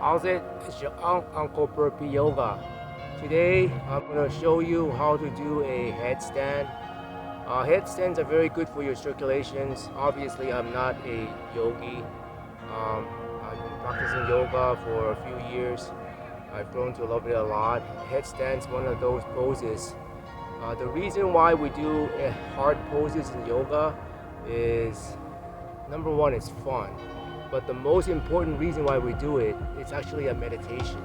How's it? It's your Uncle Burpee Yoga. Today I'm going to show you how to do a headstand. Headstands are very good for your circulations. Obviously I'm not a yogi. I've been practicing yoga for a few years. I've grown to love it a lot. Headstand's one of those poses. The reason why we do hard poses in yoga is, number one, it's fun. But the most important reason why we do it, it's actually a meditation.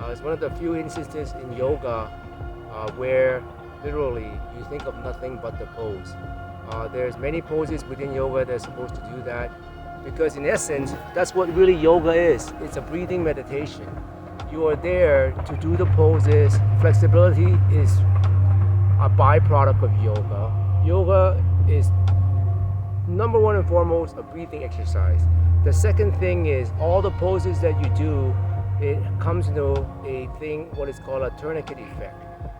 It's one of the few instances in yoga where literally you think of nothing but the pose. There's many poses within yoga that are supposed to do that, because in essence, that's what really yoga is. It's a breathing meditation. You are there to do the poses. Flexibility is a byproduct of yoga. Yoga is number one and foremost a breathing exercise. The second thing is all the poses that you do, it comes into a thing, what is called a tourniquet effect.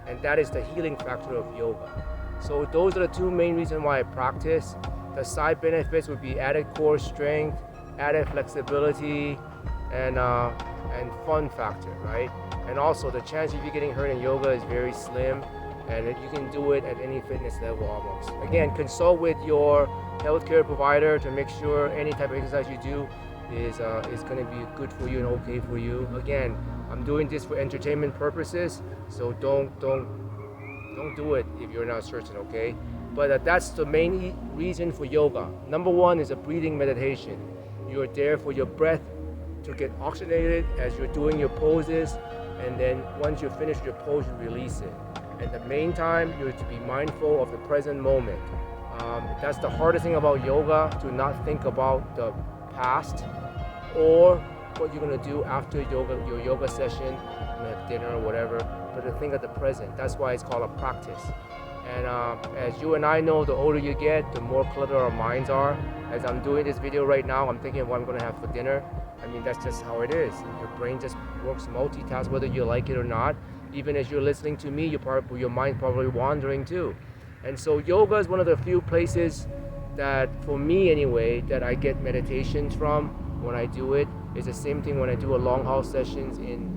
And that is the healing factor of yoga. So those are the two main reasons why I practice. The side benefits would be added core strength, added flexibility, and fun factor, right? And also the chance of you getting hurt in yoga is very slim, and you can do it at any fitness level almost. Again, consult with your healthcare provider to make sure any type of exercise you do is going to be good for you and okay for you. Again, I'm doing this for entertainment purposes, so don't do it if you're not certain, okay? But that's the main reason for yoga. Number one is a breathing meditation. You're there for your breath to get oxygenated as you're doing your poses, and then once you're finished your pose, you release it. And the main time, you're to be mindful of the present moment. That's the hardest thing about yoga, to not think about the past or what you're gonna do after yoga, your yoga session, have dinner or whatever, but to think of the present. That's why it's called a practice. And as you and I know, the older you get, the more cluttered our minds are. As I'm doing this video right now, I'm thinking of what I'm gonna have for dinner. I mean, that's just how it is. Your brain just works multitask, whether you like it or not. Even as you're listening to me, your mind's probably wandering too. And so yoga is one of the few places that, for me anyway, that I get meditations from when I do it. It's the same thing when I do a long haul sessions in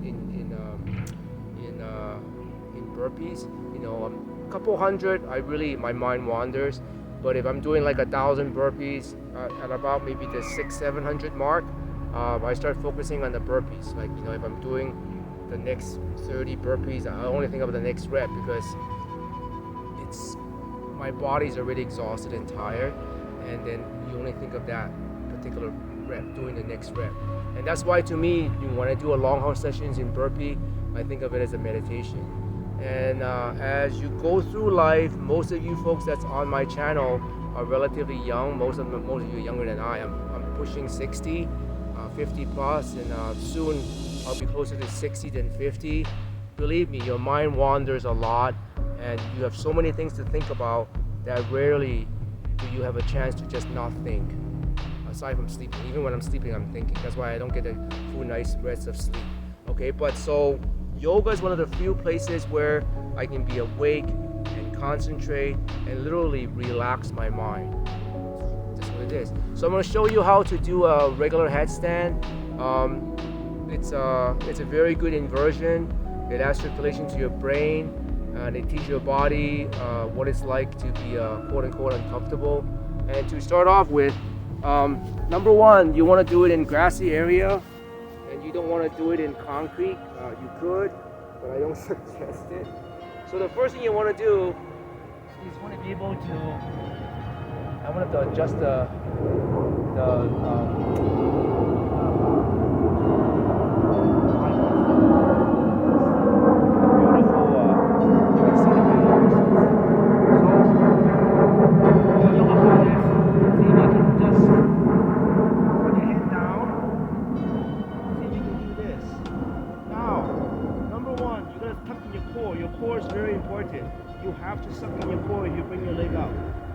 burpees. You know, a couple hundred, my mind wanders. But if I'm doing like 1,000 burpees at about maybe the 600-700 mark, I start focusing on the burpees. Like, you know, if I'm doing the next 30 burpees, I only think of the next rep, because my body's already exhausted and tired, and then you only think of that particular rep, doing the next rep. And that's why, to me, when I do a long haul sessions in burpee, I think of it as a meditation. And as you go through life, most of you folks that's on my channel are relatively young. Most of you are younger than I am. I'm pushing 60, 50 plus, and soon I'll be closer to 60 than 50. Believe me, your mind wanders a lot, and you have so many things to think about that rarely do you have a chance to just not think, aside from sleeping. Even when I'm sleeping, I'm thinking. That's why I don't get a full nice rest of sleep. Okay, but so yoga is one of the few places where I can be awake and concentrate and literally relax my mind. That's what it is. So I'm going to show you how to do a regular headstand. It's a very good inversion. It adds circulation to your brain, and it teaches your body what it's like to be quote-unquote uncomfortable. And to start off with, number one, you want to do it in grassy area, and you don't want to do it in concrete. You could, but I don't suggest it. So the first thing you want to do is want to be able to, I want to adjust the core is very important. You have to suck in your core if you bring your leg up.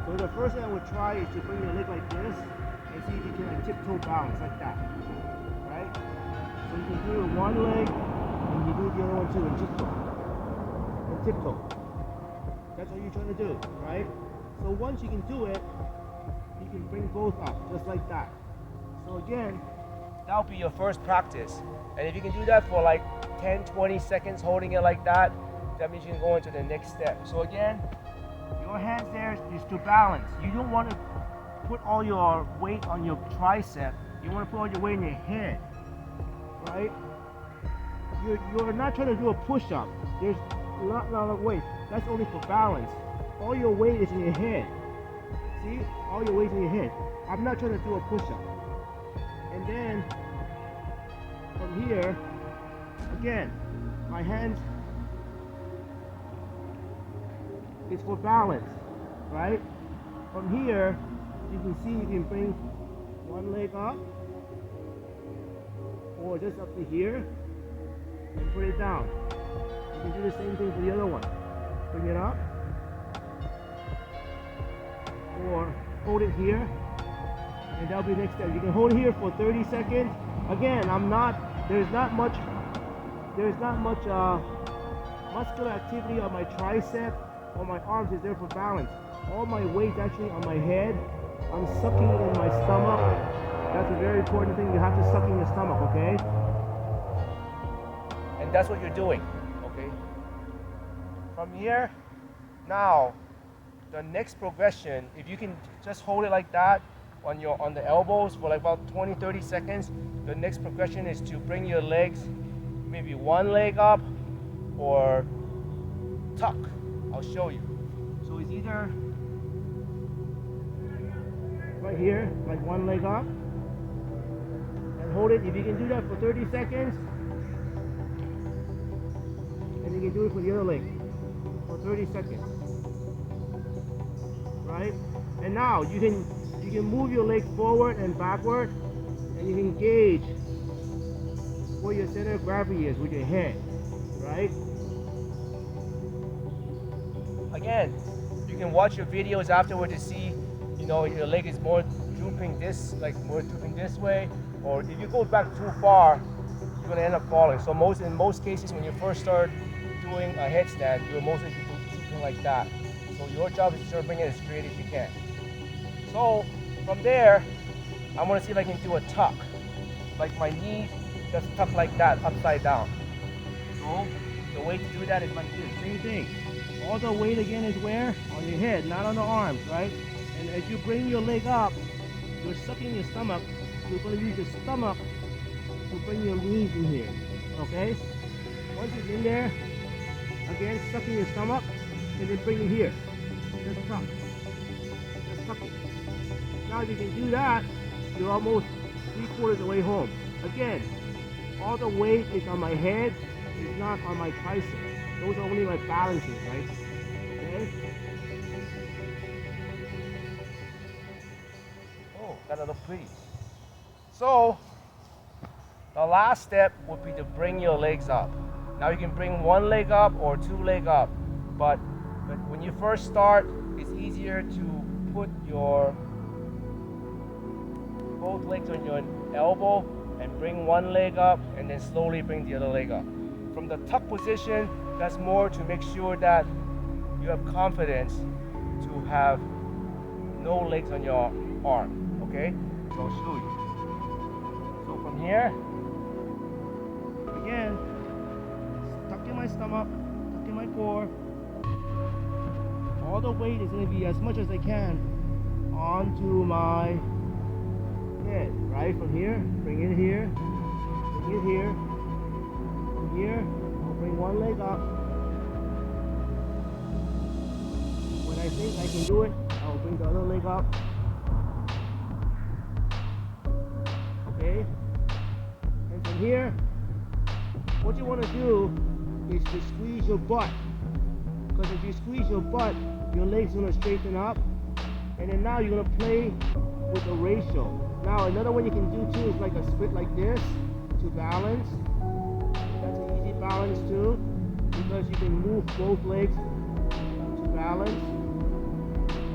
So the first thing I would try is to bring your leg like this and see if you can like tiptoe bounce like that. Right? So you can do it with one leg and you do the other one too and tiptoe. And tiptoe. That's what you're trying to do, right? So once you can do it, you can bring both up just like that. So again, that'll be your first practice. And if you can do that for like 10-20 seconds holding it like that, that means you can go into the next step. So again, your hands there is to balance. You don't want to put all your weight on your tricep. You want to put all your weight in your head, right? You're not trying to do a push-up. There's not a lot of weight. That's only for balance. All your weight is in your head. See? All your weight is in your head. I'm not trying to do a push-up. And then, from here, again, my hands is for balance, right? From here, you can see you can bring one leg up, or just up to here, and put it down. You can do the same thing for the other one. Bring it up, or hold it here, and that'll be the next step. You can hold it here for 30 seconds. Again, there's not much muscular activity on my tricep or my arms. Is there for balance. All my weight's actually on my head. I'm sucking it in my stomach. That's a very important thing. You have to suck in your stomach, okay? And that's what you're doing, okay? From here, now, the next progression, if you can just hold it like that on the elbows for like about 20-30 seconds, the next progression is to bring your legs, maybe one leg up or tuck. I'll show you. So it's either right here, like one leg up, and hold it. If you can do that for 30 seconds, and you can do it for the other leg for 30 seconds, right? And now you can move your leg forward and backward, and you can gauge where your center of gravity is with your head, right? Again, you can watch your videos afterward to see, you know, your leg is more drooping this way, or if you go back too far, you're gonna end up falling. So in most cases, when you first start doing a headstand, you're mostly keeping like that. So your job is to start bringing it as straight as you can. So from there, I'm gonna see if I can do a tuck, like my knees just tuck like that, upside down. So the way to do that is like this. Same thing. All the weight again is where? On your head, not on the arms, right? And as you bring your leg up, you're sucking your stomach. You're going to use your stomach to bring your knees in here, okay? Once it's in there, again, sucking your stomach, and then bring it here. Just tuck. Just tuck it. Now if you can do that, you're almost 3/4 of the way home. Again, all the weight is on my head, it's not on my triceps. Those are only my balances, right? Okay? Oh, gotta look pretty. So, the last step would be to bring your legs up. Now you can bring one leg up or two legs up, but when you first start, it's easier to put your both legs on your elbow and bring one leg up and then slowly bring the other leg up. From the tuck position, that's more to make sure that you have confidence to have no legs on your arm, okay? So I'll show you. So from here, again, tuck in my stomach, tuck in my core. All the weight is going to be as much as I can onto my head, right? From here, bring it here, bring it here. From here, I'll bring one leg up. When I think I can do it, I'll bring the other leg up. Okay? And from here, what you want to do is to squeeze your butt. Because if you squeeze your butt, your leg's going to straighten up. And then now you're going to play with the ratio. Now another one you can do too is like a split like this to balance. That's an easy balance too, because you can move both legs to balance.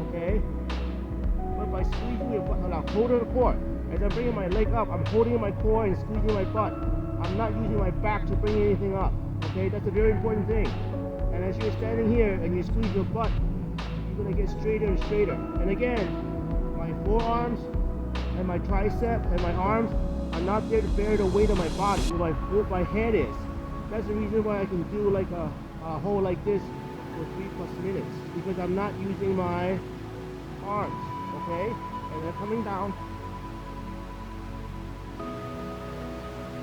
Okay? But by squeezing your butt, now hold on the core. As I'm bringing my leg up, I'm holding my core and squeezing my butt. I'm not using my back to bring anything up. Okay? That's a very important thing. And as you're standing here and you squeeze your butt, you're going to get straighter and straighter. And again, my forearms and my tricep and my arms are I'm not there to bear the weight of my body, where my head is. That's the reason why I can do like a hold like this for 3+ minutes, because I'm not using my arms, okay? And they're coming down.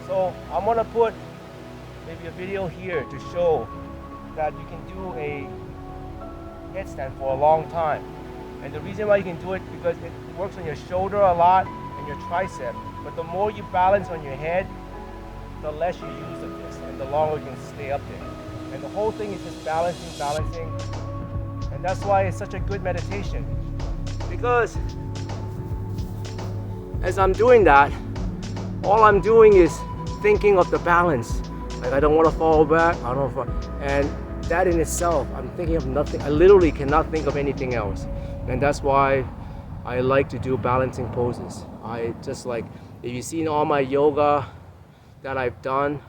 So I'm gonna put maybe a video here to show that you can do a headstand for a long time. And the reason why you can do it because it works on your shoulder a lot and your tricep. But the more you balance on your head, the less you use of this and the longer you can stay up there. And the whole thing is just balancing. And that's why it's such a good meditation. Because as I'm doing that, all I'm doing is thinking of the balance. Like I don't want to fall back, and that in itself, I'm thinking of nothing. I literally cannot think of anything else. And that's why I like to do balancing poses. I just like, if you've seen all my yoga that I've done,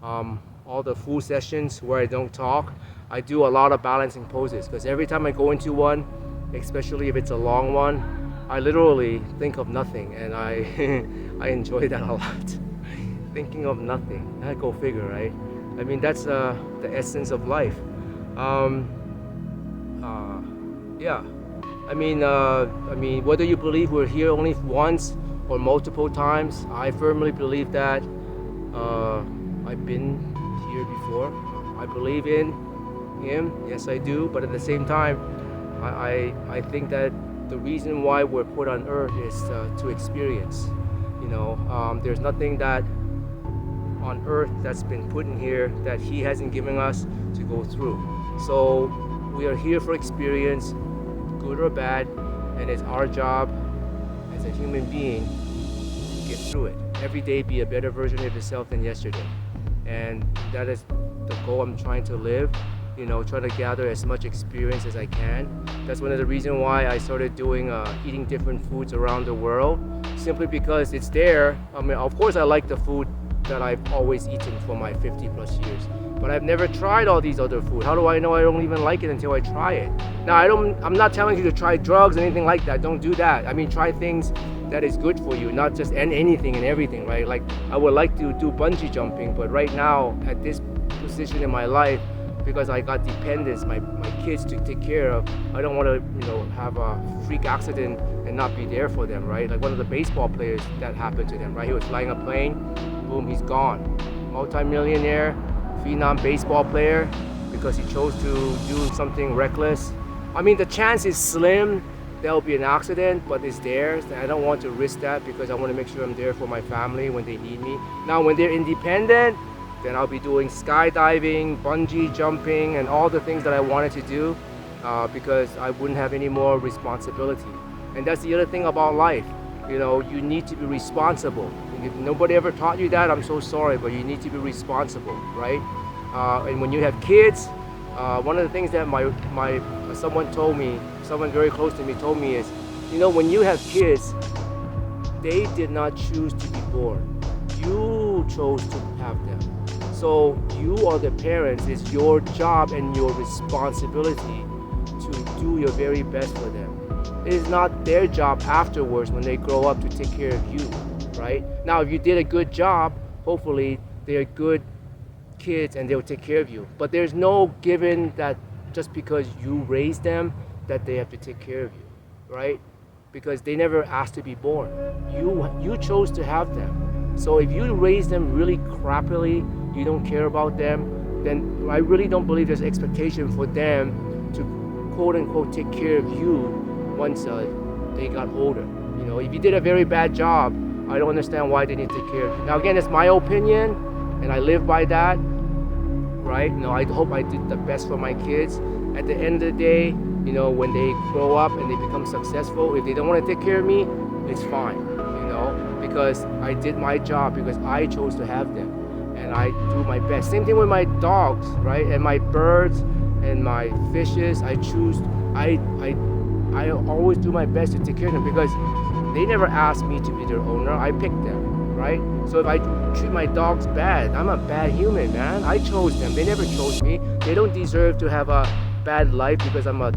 all the full sessions where I don't talk, I do a lot of balancing poses, because every time I go into one, especially if it's a long one, I literally think of nothing, and I enjoy that a lot. Thinking of nothing. Go figure, right? I mean, that's the essence of life. Yeah. I mean, whether you believe we're here only once or multiple times, I firmly believe that I've been here before. I believe in Him, yes I do, but at the same time, I think that the reason why we're put on earth is to experience. You know, there's nothing that on earth that's been put in here that He hasn't given us to go through. So we are here for experience, good or bad, and it's our job as a human being to get through it. Every day be a better version of yourself than yesterday. And that is the goal I'm trying to live. You know, try to gather as much experience as I can. That's one of the reasons why I started doing eating different foods around the world, simply because it's there. I mean, of course I like the food that I've always eaten for my 50+ years, but I've never tried all these other food. How do I know I don't even like it until I try it? Now I'm not telling you to try drugs or anything like that. Don't do that. I mean, try things that is good for you, not just anything and everything, right? Like I would like to do bungee jumping, but right now at this position in my life, because I got dependents, my kids to take care of, I don't want to, have a freak accident and not be there for them, right? Like one of the baseball players, that happened to them, right? He was flying a plane, boom, he's gone. Multi-millionaire, phenom baseball player, because he chose to do something reckless. I mean, the chance is slim there'll be an accident, but it's theirs. I don't want to risk that because I want to make sure I'm there for my family when they need me. Now, when they're independent, then I'll be doing skydiving, bungee jumping, and all the things that I wanted to do because I wouldn't have any more responsibility. And that's the other thing about life. You need to be responsible. If nobody ever taught you that, I'm so sorry, but you need to be responsible, right? And when you have kids, one of the things that someone told me, someone very close to me told me is, when you have kids, they did not choose to be born. You chose to have them. So you are the parents. It's your job and your responsibility to do your very best for them. It is not their job afterwards when they grow up to take care of you, right? Now, if you did a good job, hopefully they're good kids and they'll take care of you. But there's no given that just because you raised them that they have to take care of you, right? Because they never asked to be born. You chose to have them. So if you raise them really crappily, you don't care about them, then I really don't believe there's expectation for them to quote unquote take care of you once they got older. If you did a very bad job, I don't understand why they need to take care of you. Now again, it's my opinion and I live by that, right? I hope I did the best for my kids. At the end of the day, when they grow up and they become successful, if they don't want to take care of me, it's fine, because I did my job because I chose to have them. And I do my best. Same thing with my dogs, right? And my birds and my fishes. I always do my best to take care of them because they never asked me to be their owner. I picked them, right? So if I treat my dogs bad, I'm a bad human, man. I chose them. They never chose me. They don't deserve to have a bad life because I'm a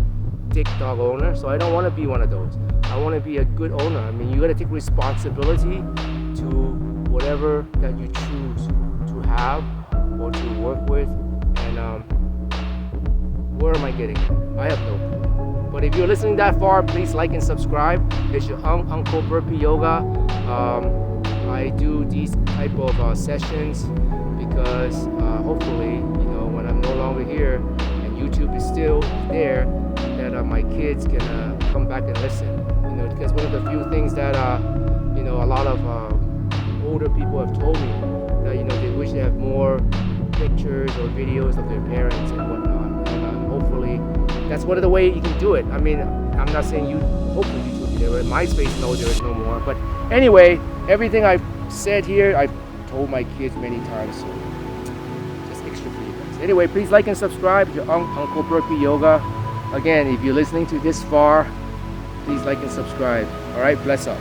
dick dog owner. So I don't want to be one of those. I want to be a good owner. I mean, you got to take responsibility to whatever that you choose to have or to work with. And where am I getting it? I have no clue. But if you're listening that far, please like and subscribe. It's your Uncle Burpee Yoga. I do these type of sessions because hopefully, when I'm no longer here and YouTube is still there, that my kids can come back and listen. Because one of the few things that a lot of older people have told me that they wish they have more pictures or videos of their parents and whatnot. And hopefully, that's one of the ways you can do it. I mean, I'm not saying hopefully YouTube will be there. MySpace, no, there is no more. But anyway, everything I've said here, I've told my kids many times. So just extra for you guys. Anyway, please like and subscribe. Your Uncle Burpee Yoga. Again, if you're listening to this far, please like and subscribe. All right, bless up.